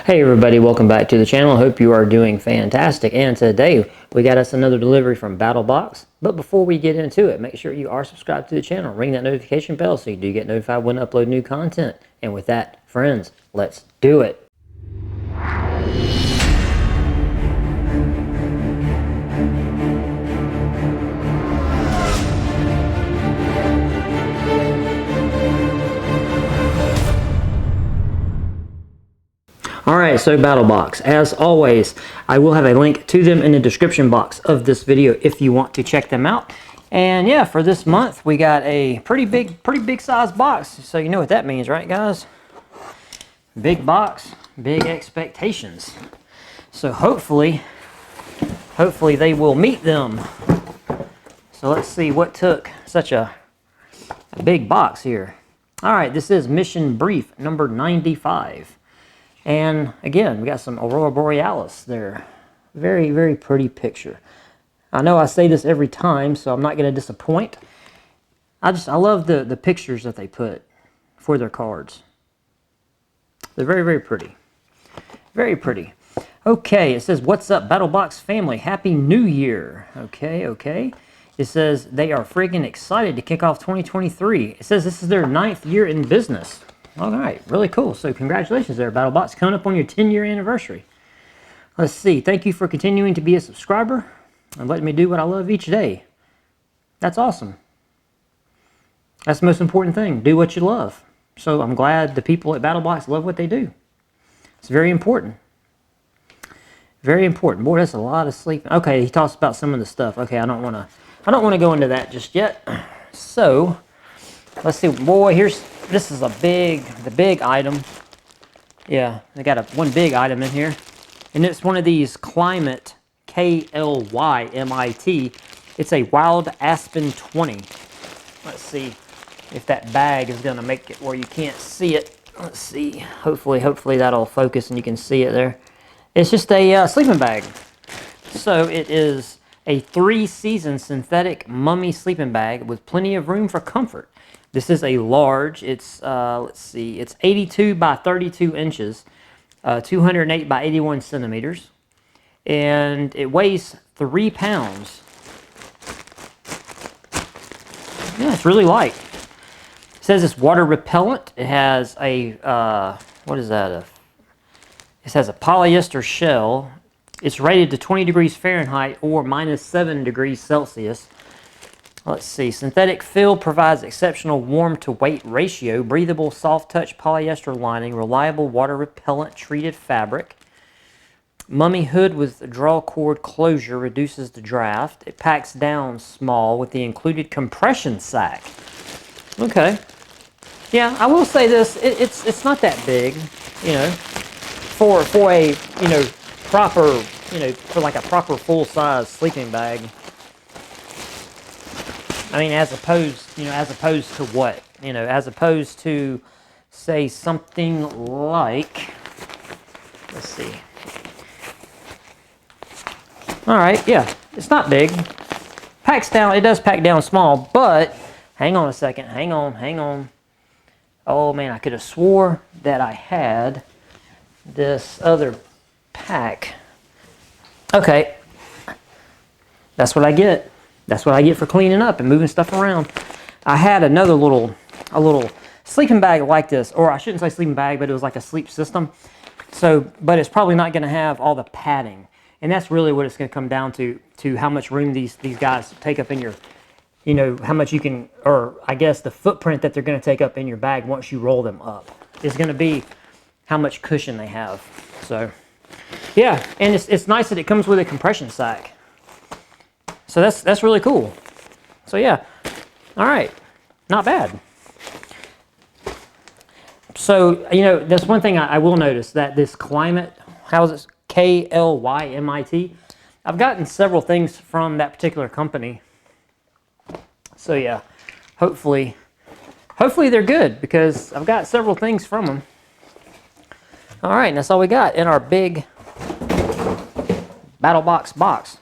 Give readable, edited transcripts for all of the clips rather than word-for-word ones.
Hey everybody, welcome back to the channel. I hope you are doing fantastic. And today we got us another delivery from BattlBox. But before we get into it, make sure you are subscribed to the channel. Ring that notification bell so you do get notified when I upload new content. And with that, friends, let's do it. Alright, so BattlBox, as always, I will have a link to them in the description box of this video if you want to check them out. And yeah, for this month, we got a pretty big size box. So you know what that means, right guys? Big box, big expectations. So hopefully they will meet them. So let's see what took such a big box here. Alright, this is Mission Brief number 95. And again, we got some Aurora Borealis there. Very pretty picture. I know I say this every time, so I'm not going to disappoint. I love the pictures that they put for their cards. They're very pretty. Very pretty. Okay, it says, "What's up, BattlBox family? Happy New Year." Okay. It says they are freaking excited to kick off 2023. It says this is their 9th year in business. All right, really cool. So congratulations there, BattlBox, coming up on your 10-year anniversary. Let's see. Thank you for continuing to be a subscriber and letting me do what I love each day. That's awesome. That's the most important thing. Do what you love. So I'm glad the people at BattlBox love what they do. It's very important. Very important. Boy, that's a lot of sleeping. Okay, he talks about some of the stuff. Okay, I don't want to go into that just yet. So let's see. Boy, this is the big item. Yeah, they got one big item in here. And it's one of these Climate, K-L-Y-M-I-T. It's a Wild Aspen 20. Let's see if that bag is going to make it where you can't see it. Let's see. Hopefully that'll focus and you can see it there. It's just a sleeping bag. So it is a 3-season synthetic mummy sleeping bag with plenty of room for comfort. This is a large. It's let's see, it's 82 by 32 inches, 208 by 81 centimeters, and it weighs 3 pounds. Yeah, it's really light. It says it's water repellent. It has a what is that? It has a polyester shell. It's rated to 20 degrees Fahrenheit or -7 degrees Celsius. Let's see. Synthetic fill provides exceptional warm-to-weight ratio, breathable, soft-touch polyester lining, reliable water-repellent treated fabric. Mummy hood with draw cord closure reduces the draft. It packs down small with the included compression sack. Okay. Yeah, I will say this. It's not that big, you know, for a proper for like a proper full-size sleeping bag. I mean, as opposed to what? As opposed to, say, something like, let's see. All right, yeah, it's not big. Packs down, it does pack down small, but hang on a second, hang on. Oh man, I could have swore that I had this other pack. Okay, that's what I get. That's what I get for cleaning up and moving stuff around. I had a little sleeping bag like this, or I shouldn't say sleeping bag, but it was like a sleep system. So, but it's probably not going to have all the padding, and that's really what it's going to come down to how much room these guys take up in your, how much you can, or I guess the footprint that they're going to take up in your bag once you roll them up is going to be how much cushion they have. So, yeah, and it's nice that it comes with a compression sack. So that's really cool. So yeah, all right, not bad. So that's one thing I will notice, that this Climate, how is it, K-L-Y-M-I-T? I've gotten several things from that particular company. So yeah, hopefully they're good because I've got several things from them. All right, and that's all we got in our big BattlBox box.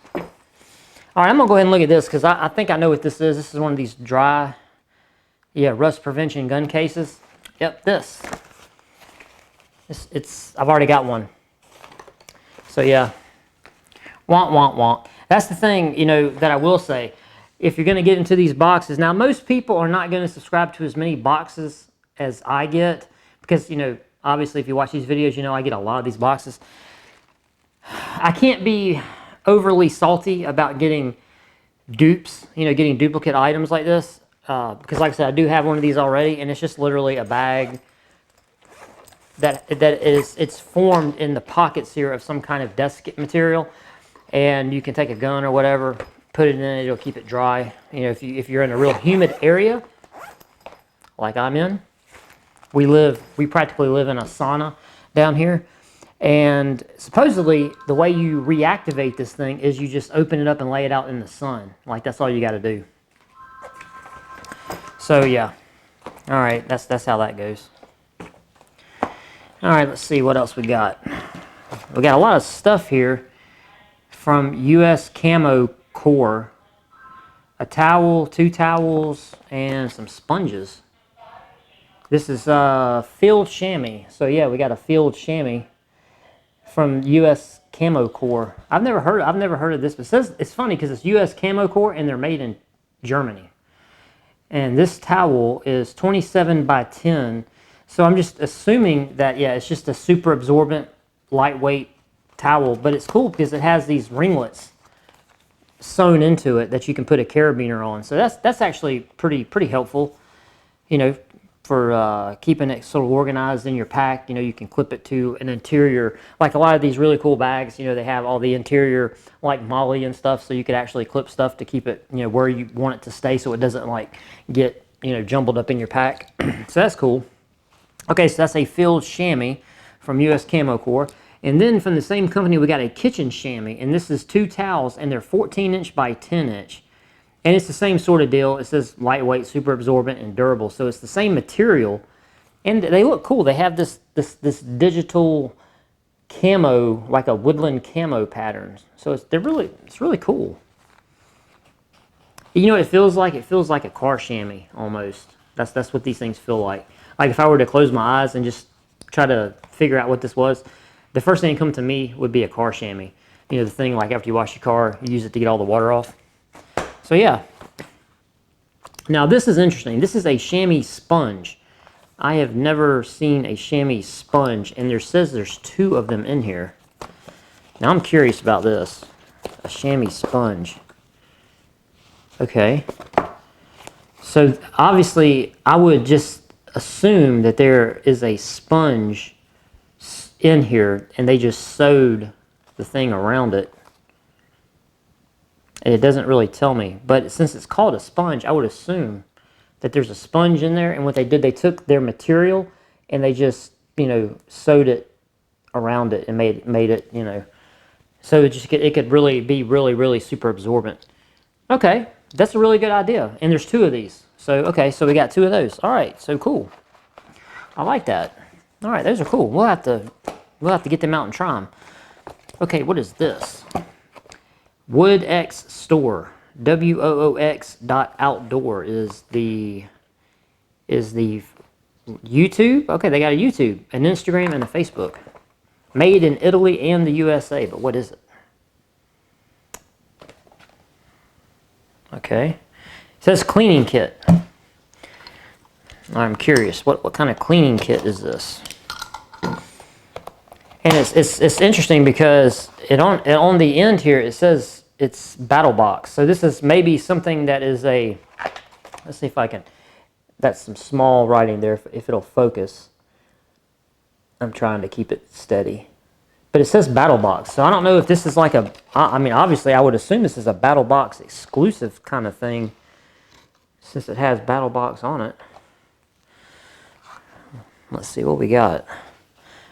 All right, I'm going to go ahead and look at this because I think I know what this is. This is one of these dry, rust prevention gun cases. Yep, this. I've already got one. So yeah, want, want, want. That's the thing, you know, that I will say. If you're going to get into these boxes, now most people are not going to subscribe to as many boxes as I get, because, you know, obviously if you watch these videos, you know I get a lot of these boxes. I can't be overly salty about getting dupes, you know, getting duplicate items like this, because like I said, I do have one of these already, and it's just literally a bag it's formed in the pockets here of some kind of desk material, and you can take a gun or whatever, put it in it, it'll keep it dry. You know, if you're in a real humid area like I'm in, we practically live in a sauna down here. And supposedly, the way you reactivate this thing is you just open it up and lay it out in the sun. Like, that's all you got to do. So, yeah. All right, that's how that goes. All right, let's see what else we got. We got a lot of stuff here from US Camo Core. A towel, 2 towels, and some sponges. This is field chamois. So, yeah, we got a field chamois from US Camo Core. I've never heard of this, but it says, it's funny because it's US Camo Core and they're made in Germany. And this towel is 27 by 10. So I'm just assuming that, yeah, it's just a super absorbent, lightweight towel, but it's cool because it has these ringlets sewn into it that you can put a carabiner on. So that's actually pretty helpful, you know, for keeping it sort of organized in your pack. You know, you can clip it to an interior, like a lot of these really cool bags, you know, they have all the interior like MOLLE and stuff, so you could actually clip stuff to keep it, you know, where you want it to stay so it doesn't like get, you know, jumbled up in your pack. So that's cool. Okay, so that's a field chamois from US Camo Core. And then from the same company, we got a kitchen chamois, and this is 2 towels, and they're 14-inch by 10-inch. And it's the same sort of deal. It says lightweight, super absorbent, and durable. So it's the same material, and they look cool. They have this digital camo, like a woodland camo pattern. So it's really cool. You know what it feels like? It feels like a car chamois almost. That's what these things feel like. Like if I were to close my eyes and just try to figure out what this was, the first thing that comes to me would be a car chamois. You know, the thing like after you wash your car, you use it to get all the water off. So yeah. Now this is interesting. This is a chamois sponge. I have never seen a chamois sponge, and there says there's 2 of them in here. Now I'm curious about this. A chamois sponge. Okay. So obviously I would just assume that there is a sponge in here and they just sewed the thing around it. And it doesn't really tell me, but since it's called a sponge, I would assume that there's a sponge in there, and what they did, they took their material and they just, you know, sewed it around it and made it, you know, so it could really be really super absorbent. Okay, that's a really good idea. And there's 2 of these. So okay, so we got 2 of those. All right, so cool. I like that. All right, those are cool. We'll have to get them out and try them. Okay, what is this? WoodX Store. WOOX.outdoor is the YouTube. Okay, they got a YouTube, an Instagram, and a Facebook. Made in Italy and the USA, but what is it? Okay. It says cleaning kit. I'm curious, what kind of cleaning kit is this? And it's interesting because on the end here it says it's BattlBox. So this is maybe something that is a, let's see if I can, that's some small writing there if it'll focus. I'm trying to keep it steady. But it says BattlBox. So I don't know if this is like a, I mean obviously I would assume this is a BattlBox exclusive kind of thing since it has BattlBox on it. Let's see what we got.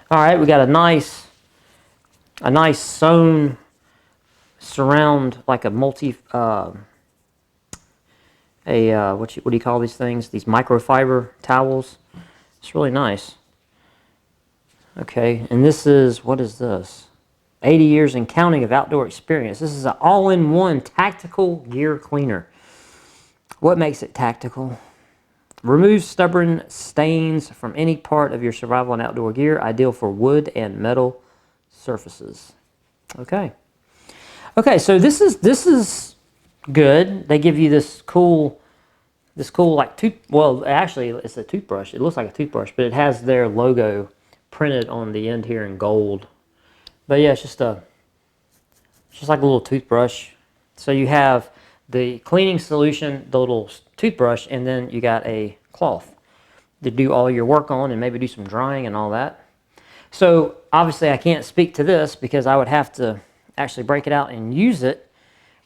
All right, we got a nice sewn surround, like a what do you call these things? These microfiber towels. It's really nice. Okay, and this is, what is this? 80 years and counting of outdoor experience. This is an all-in-one tactical gear cleaner. What makes it tactical? Removes stubborn stains from any part of your survival and outdoor gear. Ideal for wood and metal surfaces. Okay. Okay, so this is good. They give you this cool like well, actually it's a toothbrush. It looks like a toothbrush, but it has their logo printed on the end here in gold. But yeah, it's just like a little toothbrush. So you have the cleaning solution, the little toothbrush, and then you got a cloth to do all your work on and maybe do some drying and all that. So obviously I can't speak to this because I would have to actually break it out and use it,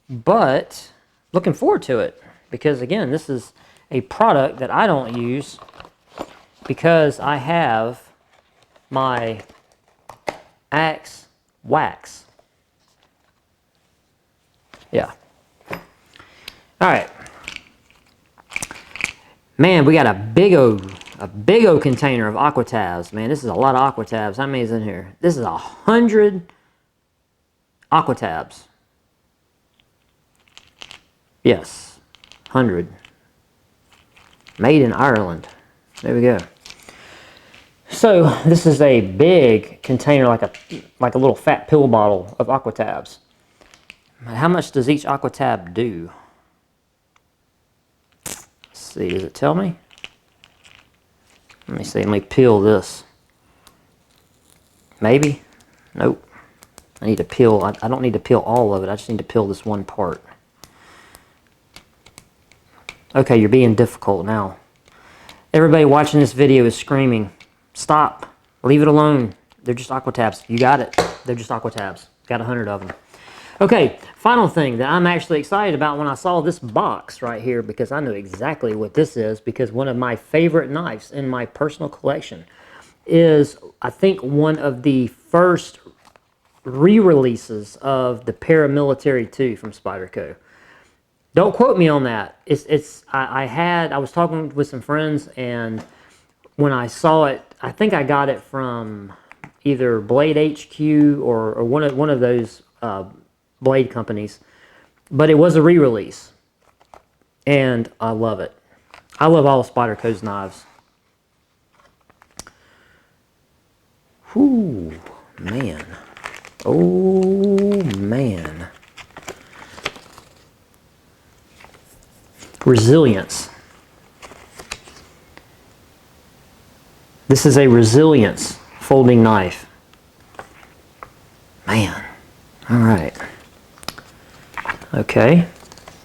but looking forward to it because again, this is a product that I don't use because I have my Axe wax. Yeah. All right. Man, we got a big O container of aqua tabs. Man, this is a lot of aqua tabs. How many is in here? This is 100 aqua tabs. Yes, 100. Made in Ireland. There we go. So this is a big container, like a little fat pill bottle of aqua tabs. How much does each aqua tab do? Let's see, does it tell me? Let me see, let me peel this. Maybe? Nope. I need to peel, I don't need to peel all of it, I just need to peel this one part. Okay, you're being difficult now. Everybody watching this video is screaming, stop, leave it alone. They're just aqua tabs. You got it. They're just aqua tabs. Got 100 of them. Okay, final thing that I'm actually excited about when I saw this box right here, because I know exactly what this is, because one of my favorite knives in my personal collection is, I think, one of the first re-releases of the Paramilitary 2 from Spyderco. Don't quote me on that. I was talking with some friends, and when I saw it, I think I got it from either Blade HQ or one of those blade companies, but it was a re-release, and I love it. I love all of Spyderco's knives. Whoo, man. Oh, man. Resilience. This is a resilience folding knife. Man. All right. Okay.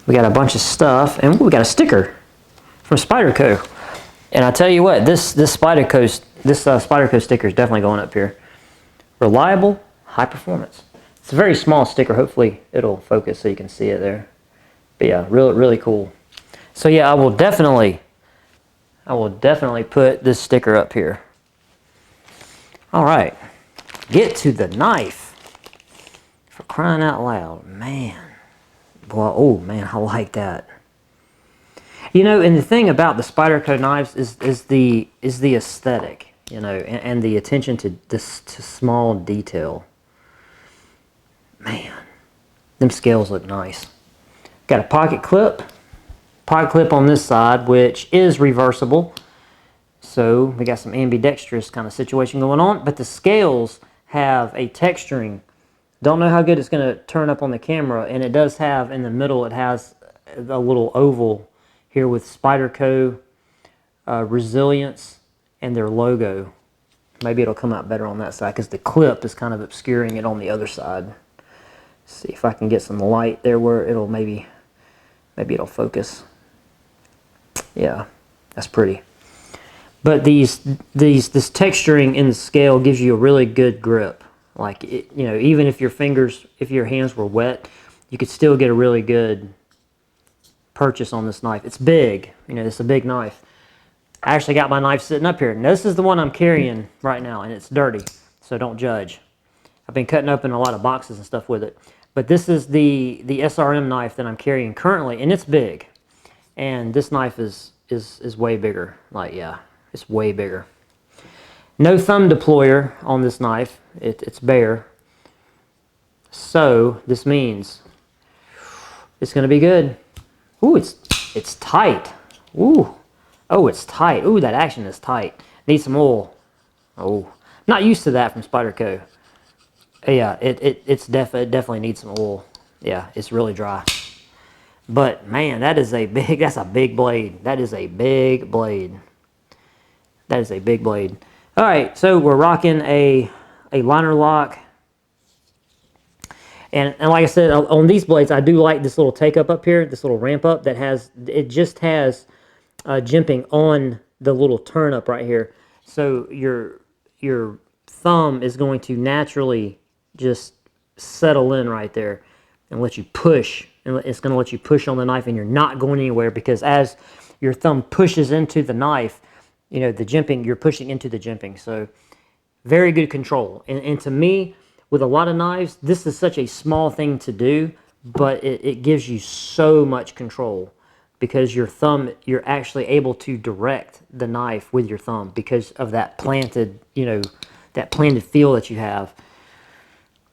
We got a bunch of stuff, and we got a sticker from Spyderco. And I tell you what, this Spyderco sticker is definitely going up here. Reliable, high performance. It's a very small sticker. Hopefully it'll focus so you can see it there. But yeah, really cool. So yeah, I will definitely put this sticker up here. All right, get to the knife. For crying out loud, man. Boy, oh man, I like that. You know, and the thing about the Spyderco knives is the aesthetic, you know, and the attention to small detail. Man, them scales look nice. Got a pocket clip on this side, which is reversible. So we got some ambidextrous kind of situation going on, but the scales have a texturing. Don't know how good it's going to turn up on the camera, and it does have in the middle, it has a little oval here with Spyderco Resilience and their logo. Maybe it'll come out better on that side because the clip is kind of obscuring it on the other side. Let's see if I can get some light there where it'll maybe it'll focus. Yeah, that's pretty. But this texturing in the scale gives you a really good grip. Like, you know, even if your hands were wet, you could still get a really good purchase on this knife. It's big, you know, it's a big knife. I actually got my knife sitting up here. Now, this is the one I'm carrying right now, and it's dirty, so don't judge. I've been cutting open a lot of boxes and stuff with it. But this is the SRM knife that I'm carrying currently, and it's big. And this knife is way bigger. Like, yeah, it's way bigger. No thumb deployer on this knife. It's bare. So this means it's going to be good. Ooh, it's tight. Ooh. Oh, it's tight. Ooh, that action is tight. Need some oil. Oh, not used to that from Spyderco. Yeah, it definitely needs some oil. Yeah, it's really dry. But man, that's a big blade. That is a big blade. That is a big blade. All right, so we're rocking a liner lock. And like I said, on these blades, I do like this little take up here, this little ramp up that just has jimping on the little turn up right here. So your thumb is going to naturally just settle in right there and let you push. And it's going to let you push on the knife, and you're not going anywhere, because as your thumb pushes into the knife, you know, the jimping, you're pushing into the jimping. So very good control. And to me, with a lot of knives, this is such a small thing to do, but it gives you so much control, because your thumb, you're actually able to direct the knife with your thumb because of that planted, you know, that planted feel that you have.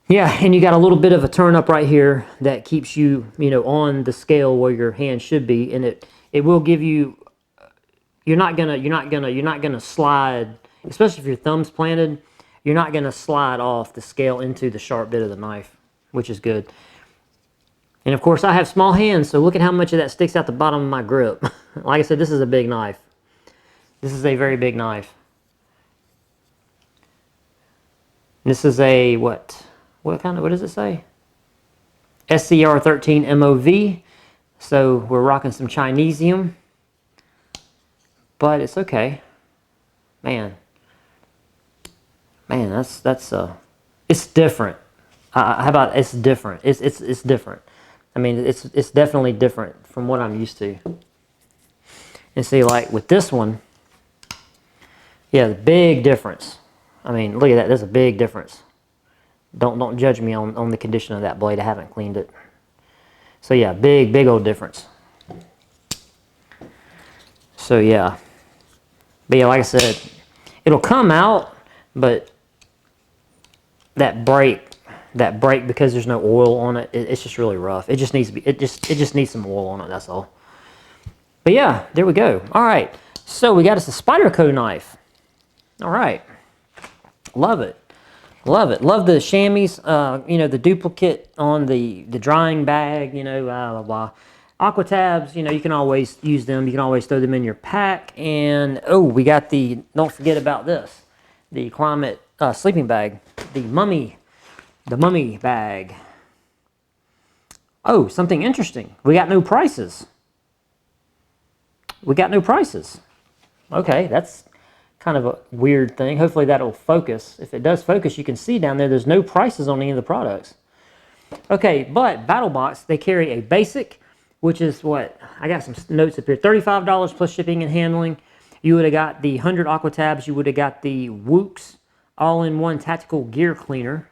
Yeah, and you got a little bit of a turn up right here that keeps you, you know, on the scale where your hand should be, and it will give you, you're not gonna slide, especially if your thumb's planted, you're not gonna slide off the scale into the sharp bit of the knife, which is good. And of course, I have small hands, so look at how much of that sticks out the bottom of my grip. Like I said, this is a big knife. This is a very big knife. This is a what does it say? SCR 13 MOV. So we're rocking some Chinesium, but it's okay. Man, that's it's different. How about it's different? It's different. I mean, it's definitely different from what I'm used to. And see, like with this one, yeah, the big difference. I mean, look at that. There's a big difference. Don't judge me on the condition of that blade. I haven't cleaned it. So yeah, big old difference. So yeah. But yeah, like I said, it'll come out, but that break, because there's no oil on it, it's just really rough. It just needs to be, it just needs some oil on it, that's all. But yeah, there we go. All right, so we got us a Spyderco knife. All right, love it. Love it. Love the chamois, you know, the duplicate on the drying bag, you know, blah, blah, blah. Aqua tabs, you know, you can always use them. You can always throw them in your pack. And, oh, we got don't forget about this, the Climate sleeping bag, the mummy bag. Oh, something interesting. We got no prices. We got no prices. Okay, that's kind of a weird thing. Hopefully that'll focus. If it does focus, you can see down there's no prices on any of the products. Okay, but BattlBox, they carry a basic, which is what? I got some notes up here. $35 plus shipping and handling. You would have got the 100 Aqua tabs. You would have got the Wooks all-in-one tactical gear cleaner.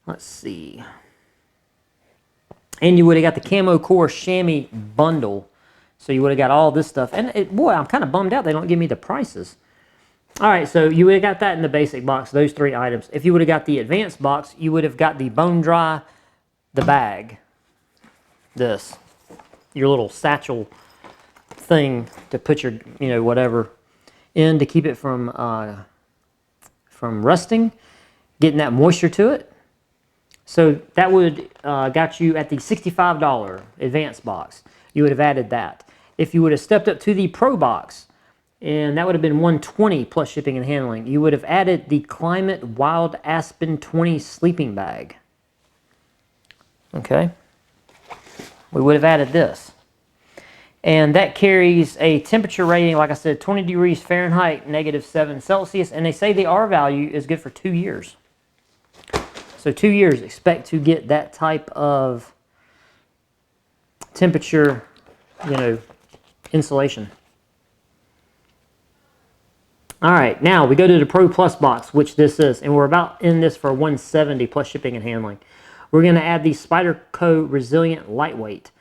Let's see. And you would have got the Camo Core chamois bundle. So you would have got all this stuff. And boy, I'm kind of bummed out they don't give me the prices. All right, so you would have got that in the basic box, those 3 items. If you would have got the advanced box, you would have got the bone dry, the bag, this, your little satchel thing to put your, you know, whatever in to keep it from rusting, getting that moisture to it. So that would got you at the $65 advanced box. You would have added that. If you would have stepped up to the Pro box, and that would have been $120 plus shipping and handling, you would have added the Climate Wild Aspen 20 sleeping bag. Okay. We would have added this. And that carries a temperature rating, like I said, 20 degrees Fahrenheit, -7 Celsius, and they say the R value is good for 2 years. So 2 years, expect to get that type of temperature, you know, insulation. All right, now we go to the Pro Plus box, which this is, and we're about in this for $170 plus shipping and handling. We're going to add the Spyderco Resilient Lightweight.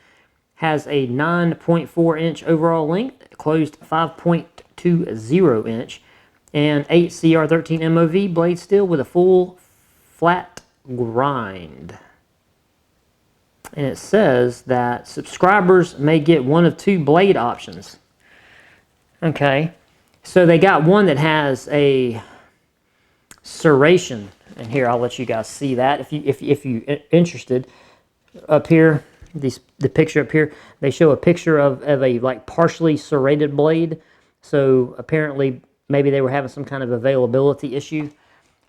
Has a 9.4 inch overall length, closed 5.20 inch, and 8 CR13 MOV blade steel with a full flat grind. And it says that subscribers may get one of 2 blade options. Okay. So they got one that has a serration And here, I'll let you guys see that if you interested. Up here, the picture up here, they show a picture of a like partially serrated blade. So apparently maybe they were having some kind of availability issue,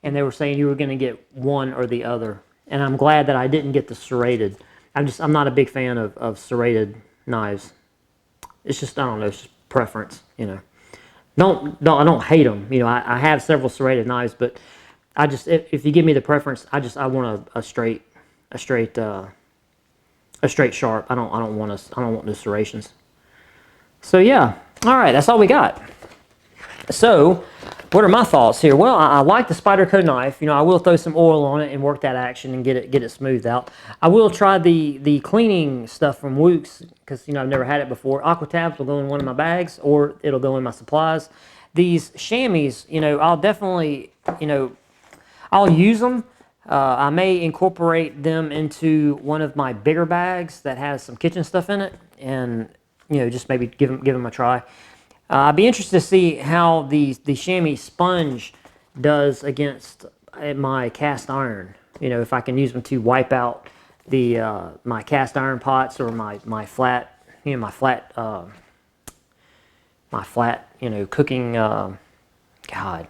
and they were saying you were going to get one or the other. And I'm glad that I didn't get the serrated. I'm not a big fan of serrated knives. It's just, I don't know, it's just preference, you know. I don't hate them. You know, I have several serrated knives, but I just, if you give me the preference, I want a straight sharp. I don't want the serrations. So yeah, all right, that's all we got. So, what are my thoughts here? Well, I like the Spyderco knife. You know, I will throw some oil on it and work that action and get it smoothed out. I will try the cleaning stuff from Wooks because, you know, I've never had it before. Aqua tabs will go in one of my bags or it'll go in my supplies. These chamois, you know, I'll definitely, you know, I'll use them. I may incorporate them into one of my bigger bags that has some kitchen stuff in it, and you know, just maybe give them a try. I'd be interested to see how the chamois sponge does against my cast iron. You know, if I can use them to wipe out the my cast iron pots or my flat, you know, my flat you know, cooking God,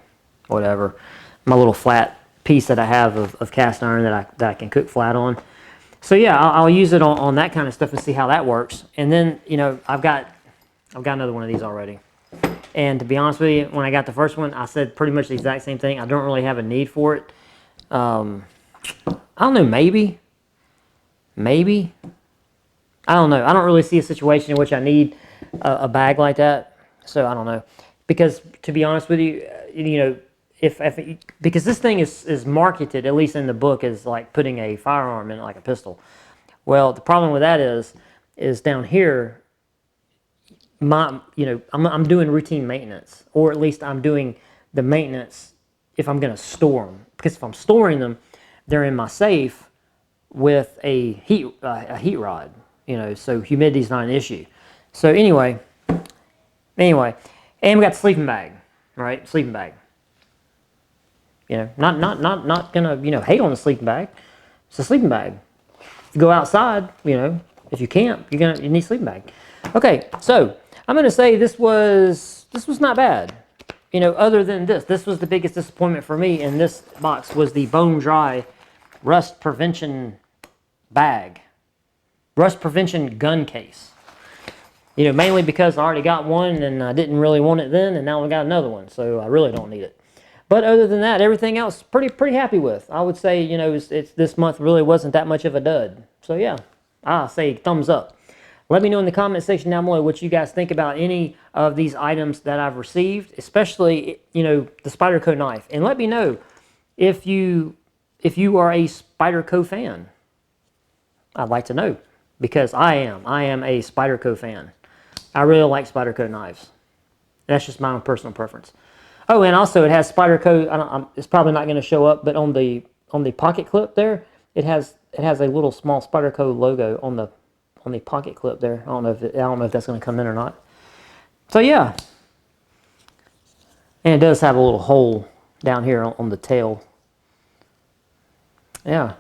whatever, my little flat piece that I have of cast iron that I can cook flat on. So yeah, I'll use it on that kind of stuff and see how that works. And then, you know, I've got another one of these already. And to be honest with you, when I got the first one, I said pretty much the exact same thing. I don't really have a need for it. I don't know, maybe. I don't know. I don't really see a situation in which I need a bag like that. So I don't know. Because to be honest with you, you know, because this thing is marketed, at least in the book, as like putting a firearm in it, like a pistol. Well, the problem with that is down here, you know, I'm doing routine maintenance, or at least I'm doing the maintenance if I'm going to store them. Because if I'm storing them, they're in my safe with a heat rod, you know, so humidity's not an issue. So anyway, and we got the sleeping bag, right? Sleeping bag. You know, not gonna, you know, hate on the sleeping bag. It's a sleeping bag. You go outside, you know, if you camp, you need a sleeping bag. Okay, so I'm gonna say this was not bad. You know, other than this was the biggest disappointment for me in this box was the bone dry rust prevention bag, rust prevention gun case. You know, mainly because I already got one and I didn't really want it then, and now I got another one, so I really don't need it. But other than that, everything else pretty happy with. I would say, you know, it's this month really wasn't that much of a dud. So yeah, I say thumbs up. Let me know in the comment section down below what you guys think about any of these items that I've received, especially, you know, the Spyderco knife. And let me know if you are a Spyderco fan. I'd like to know, because I am a Spyderco fan. I really like Spyderco knives. That's just my own personal preference. Oh, and also it has Spyderco. It's probably not going to show up, but on the pocket clip there, it has a little small Spyderco logo on the pocket clip there. I don't know if that's going to come in or not. So yeah, and it does have a little hole down here on the tail. Yeah.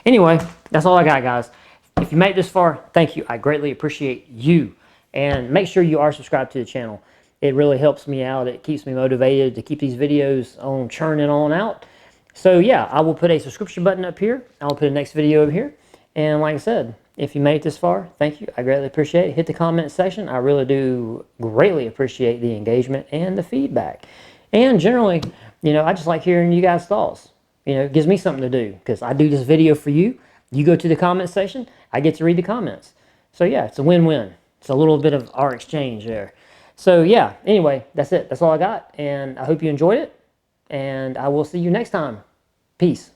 Anyway, that's all I got, guys. If you made it this far, thank you. I greatly appreciate you. And make sure you are subscribed to the channel. It really helps me out. It keeps me motivated to keep these videos on churning on out. So yeah, I will put a subscription button up here. I'll put a next video over here. And like I said, if you made it this far, thank you. I greatly appreciate it. Hit the comment section. I really do greatly appreciate the engagement and the feedback. And generally, you know, I just like hearing you guys' thoughts. You know, it gives me something to do because I do this video for you. You go to the comment section, I get to read the comments. So yeah, it's a win-win. It's a little bit of our exchange there. So yeah, anyway, that's it. That's all I got. And I hope you enjoyed it. And I will see you next time. Peace.